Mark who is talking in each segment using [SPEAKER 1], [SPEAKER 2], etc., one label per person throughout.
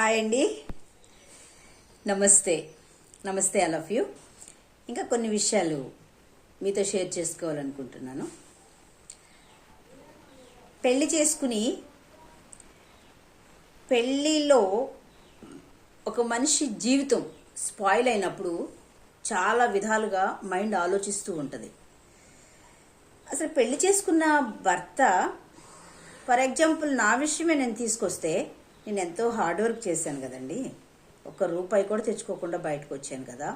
[SPEAKER 1] Hi అండి. నమస్తే. నమస్తే ఆల్ ఆఫ్ యూ. ఇంకా కొన్ని విషయాలు మీతో షేర్ చేసుకోవాలనుకుంటున్నాను. పెళ్లి చేసుకుని పెళ్ళిలో ఒక మనిషి జీవితం స్పాయిల్ అయినప్పుడు చాలా విధాలుగా మైండ్ ఆలోచిస్తూ ఉంటుంది. అసలు పెళ్లి చేసుకున్న భర్త, ఫర్ ఎగ్జాంపుల్ నా విషయమే నేను తీసుకొస్తే, నేను ఎంతో హార్డ్ వర్క్ చేశాను కదండి. ఒక్క రూపాయి కూడా తెచ్చుకోకుండా బయటకు వచ్చాను కదా.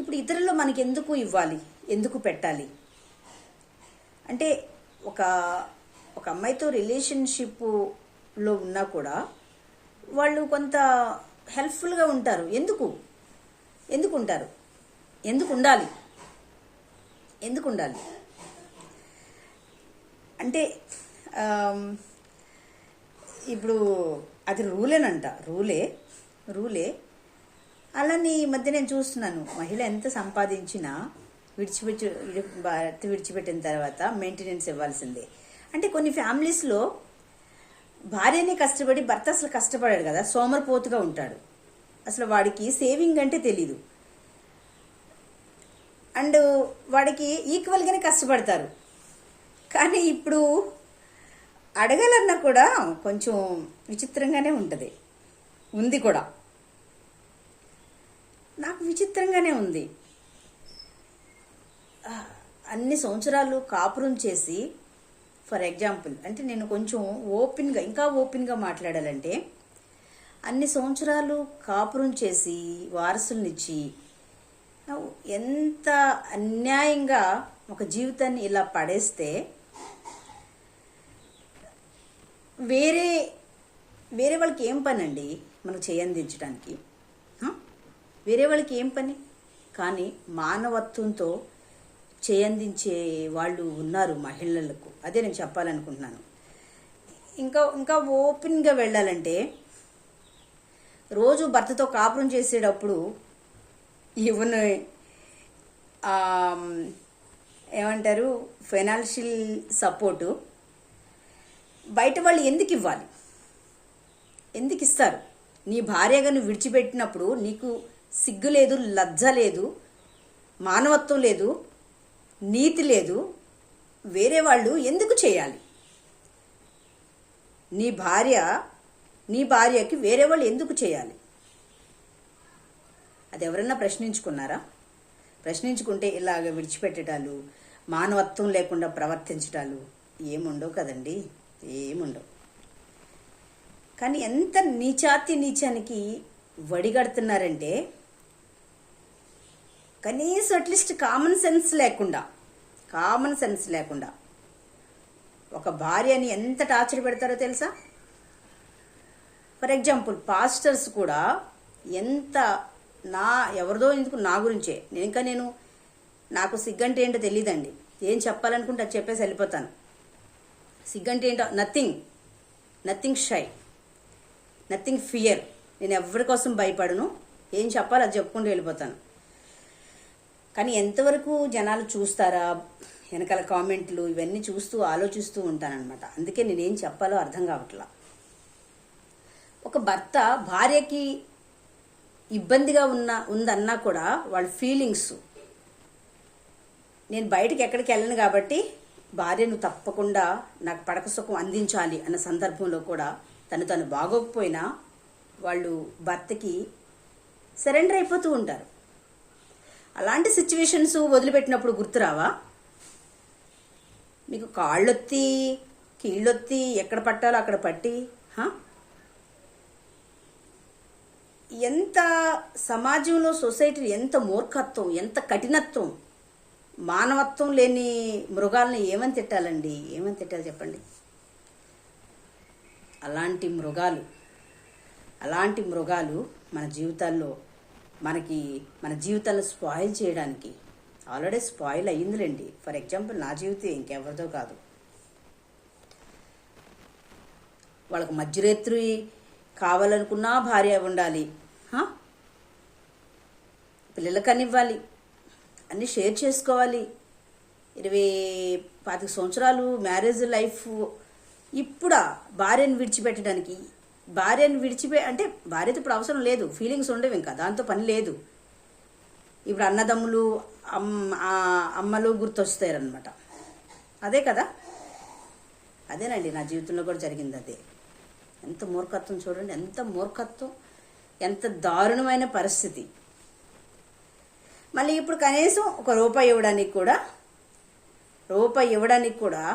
[SPEAKER 1] ఇప్పుడు ఇతరులు మనకి ఎందుకు ఇవ్వాలి, ఎందుకు పెట్టాలి అంటే, ఒక ఒక అమ్మాయితో రిలేషన్షిప్లో ఉన్నా కూడా వాళ్ళు కొంత హెల్ప్ఫుల్గా ఉంటారు. ఎందుకు ఉంటారు, ఎందుకు ఉండాలి అంటే ఇప్పుడు అది రూలే. అలాని ఈ మధ్య నేను చూస్తున్నాను, మహిళ ఎంత సంపాదించినా విడిచిపెట్టిన తర్వాత మెయింటెనెన్స్ ఇవ్వాల్సిందే. అంటే కొన్ని ఫ్యామిలీస్లో భార్యనే కష్టపడి, భర్త అసలు కష్టపడాడు కదా, సోమరిపోతుగా ఉంటాడు. అసలు వాడికి సేవింగ్ అంటే తెలీదు. అండ్ వాడికి ఈక్వల్గానే కష్టపడతారు. కానీ ఇప్పుడు అడగాలన్నా కూడా కొంచెం విచిత్రంగానే ఉంది కూడా. నాకు విచిత్రంగానే ఉంది. అన్ని సంవత్సరాలు కాపురం చేసి, ఫర్ ఎగ్జాంపుల్ అంటే నేను కొంచెం ఇంకా ఓపెన్గా మాట్లాడాలంటే, అన్ని సంవత్సరాలు కాపురం చేసి వారసులనిచ్చి ఎంత అన్యాయంగా ఒక జీవితాన్ని ఇలా పడేస్తే, వేరే వాళ్ళకి ఏం పని అండి మనకు చేయందించడానికి? వేరే వాళ్ళకి ఏం పని? కానీ మానవత్వంతో చేయందించే వాళ్ళు ఉన్నారు మహిళలకు. అదే నేను చెప్పాలనుకుంటున్నాను. ఇంకా ఓపెన్గా వెళ్ళాలంటే, రోజు భర్తతో కాపురం చేసేటప్పుడు ఈవెన్ ఏమంటారు, ఫైనాన్షియల్ సపోర్టు బయట వాళ్ళు ఎందుకు ఇవ్వాలి, ఎందుకు ఇస్తారు? నీ భార్యగా నువ్వు విడిచిపెట్టినప్పుడు నీకు సిగ్గు లేదు, లజ్జ లేదు, మానవత్వం లేదు, నీతి లేదు. వేరే వాళ్ళు ఎందుకు చేయాలి? నీ భార్యకి వేరే వాళ్ళు ఎందుకు చేయాలి? అది ఎవరన్నా ప్రశ్నించుకున్నారా? ప్రశ్నించుకుంటే ఇలాగ విడిచిపెట్టడాలు, మానవత్వం లేకుండా ప్రవర్తించడాలు ఏముండవు కదండి, ఏముండవు. కానీ ఎంత నీచానికి వడిగడుతున్నారంటే, కనీసం అట్లీస్ట్ కామన్ సెన్స్ లేకుండా ఒక భార్యని ఎంత టార్చర్ పెడతారో తెలుసా? ఫర్ ఎగ్జాంపుల్ పాస్టర్స్ కూడా ఎంత, ఎవరిదో ఎందుకు నా గురించే, నాకు సిగ్గంటే ఏంటో తెలియదండి. ఏం చెప్పాలనుకుంటే అది చెప్పేసి వెళ్ళిపోతాను. సిగ్గంటే ఏంటో నథింగ్ షై, నథింగ్ ఫియర్. నేను ఎవరి కోసం భయపడను. ఏం చెప్పాలో అది చెప్పుకుంటూ వెళ్ళిపోతాను. కానీ ఎంతవరకు జనాలు చూస్తారా, వెనకాల కామెంట్లు ఇవన్నీ చూస్తూ ఆలోచిస్తూ ఉంటానన్నమాట. అందుకే నేనేం చెప్పాలో అర్థం కావట్లా. ఒక భర్త భార్యకి ఇబ్బందిగా ఉందన్నా కూడా వాళ్ళ ఫీలింగ్స్, నేను బయటకు ఎక్కడికి వెళ్ళను కాబట్టి భార్యను తప్పకుండా నాకు పడక సుఖం అందించాలి అన్న సందర్భంలో కూడా తను బాగోకపోయినా వాళ్ళు భర్తకి సరెండర్ అయిపోతూ ఉంటారు. అలాంటి సిచ్యువేషన్స్ వదిలిపెట్టినప్పుడు గుర్తురావా? మీకు కాళ్ళొత్తి కీళ్ళొత్తి ఎక్కడ పట్టాలో అక్కడ పట్టి, ఎంత సమాజంలో సొసైటీలో ఎంత మూర్ఖత్వం, ఎంత కఠినత్వం, మానవత్వం లేని మృగాలను ఏమని తిట్టాలండి? ఏమని తిట్టాలి చెప్పండి? అలాంటి మృగాలు మన జీవితాల్లో మన జీవితాలను స్పాయిల్ చేయడానికి ఆల్రెడీ స్పాయిల్ అయ్యిందిలేండి. ఫర్ ఎగ్జాంపుల్ నా జీవితం ఇంకెవరిదో కాదు. వాళ్ళకు మధ్యరేత్రి కావాలనుకున్నా భార్య ఉండాలి, పిల్లలకని ఇవ్వాలి, అన్నీ షేర్ చేసుకోవాలి. 20-25 సంవత్సరాలు మ్యారేజ్ లైఫ్, ఇప్పుడా భార్యను విడిచిపెట్టడానికి భార్యను విడిచిపోయి అంటే భార్యతో ఇప్పుడు అవసరం లేదు, ఫీలింగ్స్ ఉండవు, ఇంకా దాంతో పని లేదు. ఇప్పుడు అన్నదమ్ములు అమ్మలు గుర్తొస్తారనమాట. అదే కదా, అదేనండి నా జీవితంలో కూడా జరిగింది అదే. ఎంత మూర్ఖత్వం చూడండి, ఎంత మూర్ఖత్వం, ఎంత దారుణమైన పరిస్థితి. మళ్ళీ ఇప్పుడు కనీసం ఒక రూపాయి ఇవ్వడానికి కూడా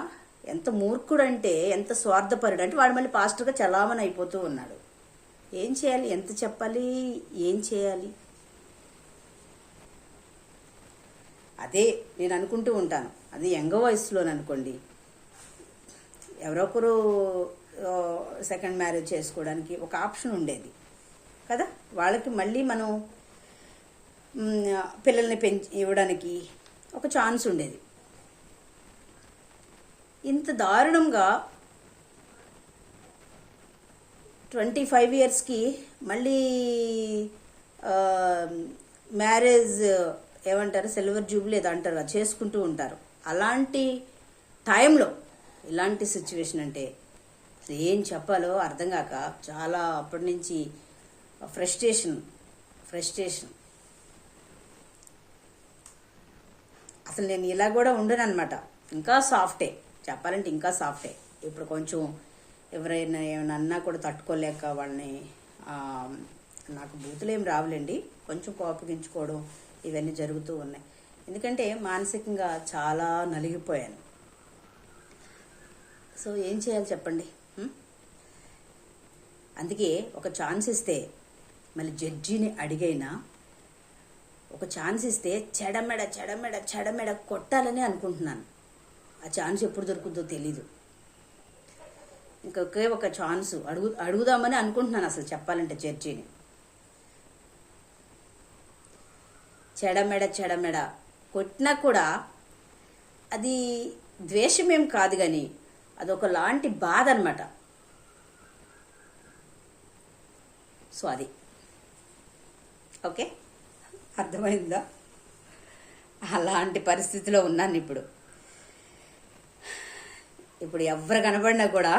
[SPEAKER 1] ఎంత మూర్ఖుడు అంటే, ఎంత స్వార్థపరుడు అంటే వాడు మళ్ళీ పాస్టర్గా చలామణి అయిపోతూ ఉన్నాడు. ఏం చేయాలి, ఎంత చెప్పాలి, ఏం చేయాలి? అదే నేను అనుకుంటూ ఉంటాను. అది యంగ వయసులోననుకోండి, ఎవరొకరు సెకండ్ మ్యారేజ్ చేసుకోవడానికి ఒక ఆప్షన్ ఉండేది కదా. వాళ్ళకి మళ్ళీ మనం పిల్లల్ని ఇవ్వడానికి ఒక ఛాన్స్ ఉండేది. ఇంత దారుణంగా 25 ఇయర్స్కి మళ్ళీ మ్యారేజ్ ఏమంటారు, సిల్వర్ జూబ్లీ ఏదో అంటారు, అది చేసుకుంటూ ఉంటారు. అలాంటి టైంలో ఇలాంటి సిచ్యువేషన్ అంటే ఏం చెప్పాలో అర్థం కాక చాలా అప్పటి నుంచి ఫ్రస్ట్రేషన్. అసలు నేను ఇలా కూడా ఉండను అనమాట, ఇంకా సాఫ్టే చెప్పాలంటే, ఇంకా సాఫ్టే. ఇప్పుడు కొంచెం ఎవరైనా ఏమైనా అన్నా కూడా తట్టుకోలేక వాళ్ళని, నాకు బూతులు ఏం రావులేండి, కొంచెం కోపగించుకోవడం ఇవన్నీ జరుగుతూ ఉన్నాయి. ఎందుకంటే మానసికంగా చాలా నలిగిపోయాను. సో ఏం చేయాలి చెప్పండి. అందుకే ఒక ఛాన్స్ ఇస్తే, మళ్ళీ జడ్జిని అడిగైనా ఒక ఛాన్స్ ఇస్తే చెడమెడ కొట్టాలని అనుకుంటున్నాను. ఆ ఛాన్స్ ఎప్పుడు దొరుకుతుందో తెలీదు. ఇంకొకే ఒక ఛాన్స్ అడుగుదామని అనుకుంటున్నాను అసలు చెప్పాలంటే జడ్జిని. చెడమెడ కొట్టినా కూడా అది ద్వేషమేం కాదు, కానీ అదొక లాంటి బాధ అనమాట. సో అది ఓకే, అర్థమైందా? అలాంటి పరిస్థితిలో ఉన్నాను ఇప్పుడు. ఎవరు కనబడినా కూడా